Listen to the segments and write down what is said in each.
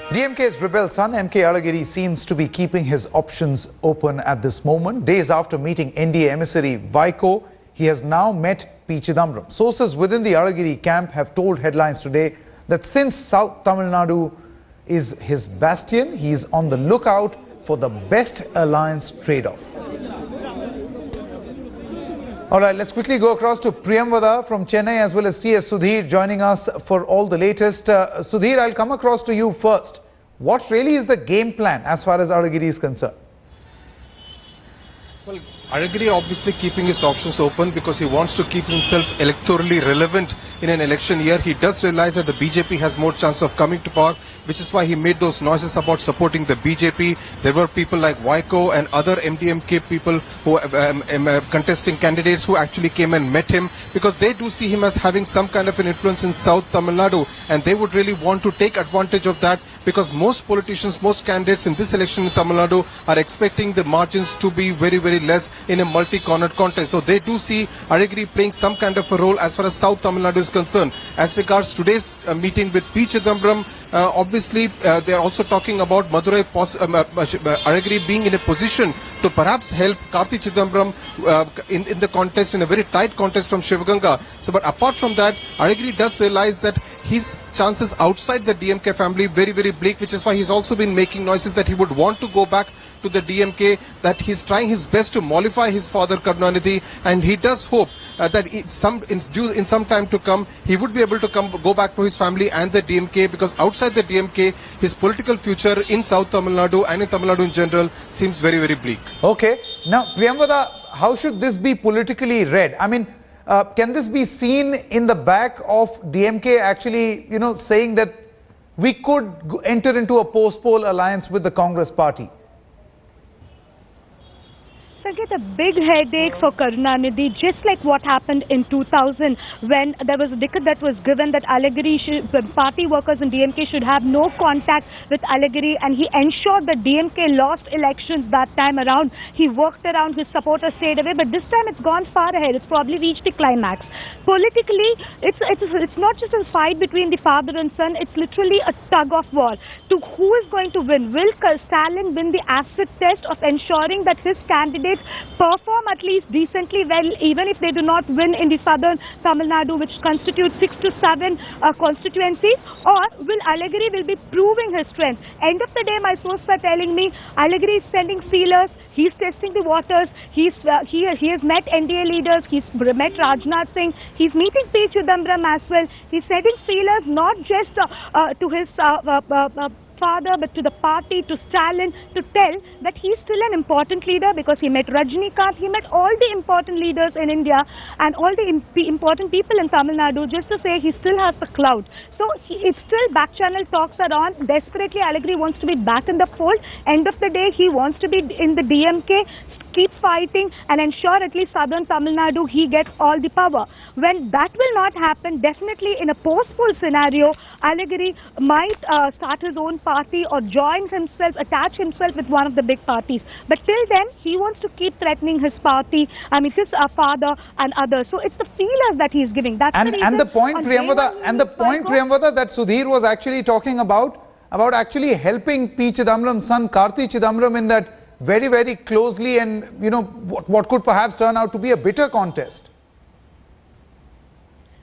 DMK's rebel son, MK Alagiri, seems to be keeping his options open at this moment. Days after meeting NDA emissary Vaiko, he has now met P. Chidambaram. Sources within the Alagiri camp have told Headlines today that since South Tamil Nadu is his bastion, he is on the lookout for the best alliance trade-off. All right, let's quickly go across to Priyamvada from Chennai as well as T.S. Sudhir joining us for all the latest. Sudhir, I'll come across to you first. What really is the game plan as far as Alagiri is concerned? Well, Alagiri obviously keeping his options open because he wants to keep himself electorally relevant in an election year. He does realize that the BJP has more chance of coming to power, which is why he made those noises about supporting the BJP. There were people like Vaiko and other MDMK people who contesting candidates who actually came and met him because they do see him as having some kind of an influence in South Tamil Nadu, and they would really want to take advantage of that because most politicians, most candidates in this election in Tamil Nadu are expecting the margins to be very, very less in a multi-cornered contest. So they do see Alagiri playing some kind of a role as far as South Tamil Nadu is concerned. As regards today's meeting with P. Chidambaram, obviously they are also talking about Madurai Alagiri being in a position to perhaps help Karti Chidambaram in the contest, in a very tight contest from Shivaganga. So, but apart from that, Alagiri does realize that his chances outside the DMK family very, very bleak, which is why he's also been making noises that he would want to go back to the DMK, that he's trying his best to mollify his father Karunanidhi, and he does hope that in some time to come he would be able to go back to his family and the DMK, because outside the DMK his political future in South Tamil Nadu and in Tamil Nadu in general seems very, very bleak. Okay, now Priyamvada, how should this be politically read? I mean, can this be seen in the back of DMK actually, saying that we could enter into a post-poll alliance with the Congress party? Get a big headache for Karunanidhi, just like what happened in 2000 when there was a decree that was given that party workers in DMK should have no contact with Alagiri, and he ensured that DMK lost elections that time around. He worked around, his supporters stayed away, but this time it's gone far ahead. It's probably reached the climax. Politically, it's not just a fight between the father and son, it's literally a tug of war to who is going to win. Will Stalin win the acid test of ensuring that his candidate perform at least decently well, even if they do not win in the southern Tamil Nadu, which constitutes 6 to 7 constituencies, or will Alagiri be proving his strength? End of the day, my sources are telling me Alagiri is sending feelers, he's testing the waters, he has met NDA leaders, he's met Rajnath Singh, he's meeting P. Chidambaram as well. He's sending feelers not just to his father, but to the party, to Stalin, to tell that he's still an important leader, because he met Rajnikant, he met all the important leaders in India and all the important people in Tamil Nadu, just to say he still has the clout. So it's still back channel talks are on. Desperately, Alagiri wants to be back in the fold. End of the day, he wants to be in the DMK, keep fighting and ensure at least southern Tamil Nadu he gets all the power. When that will not happen, definitely in a post-poll scenario, Alagiri might start his own party or attach himself with one of the big parties. But till then, he wants to keep threatening his party, his father and others. So it's the feelers that he's giving. That's the point, Priyamvada, that Sudhir was actually talking about actually helping P. Chidambaram's son Karti Chidambaram in that very, very closely, and what could perhaps turn out to be a bitter contest.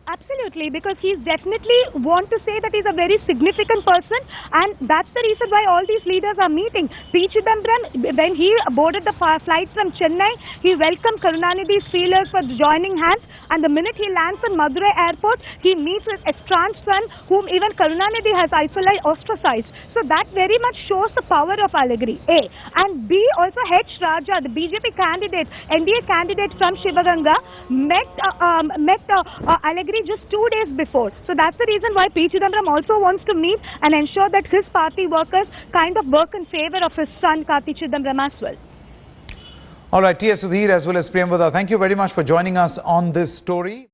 Absolutely, because he's definitely want to say that he's a very significant person, and that's the reason why all these leaders are meeting. P. Chidambaram, when he boarded the flight from Chennai, he welcomed Karunanidhi's feelers for joining hands, and the minute he lands on Madurai airport, he meets his estranged son, whom even Karunanidhi has ostracized. So that very much shows the power of Alagiri, A. And B, also H. Raja, the BJP candidate, NDA candidate from Shivaganga, met Alagiri just 2 days before. So that's the reason why P. Chidambaram also wants to meet and ensure that his party workers kind of work in favor of his son Karti Chidambaram as well. All right, T.S. Sudhir as well as Priyamvada, thank you very much for joining us on this story.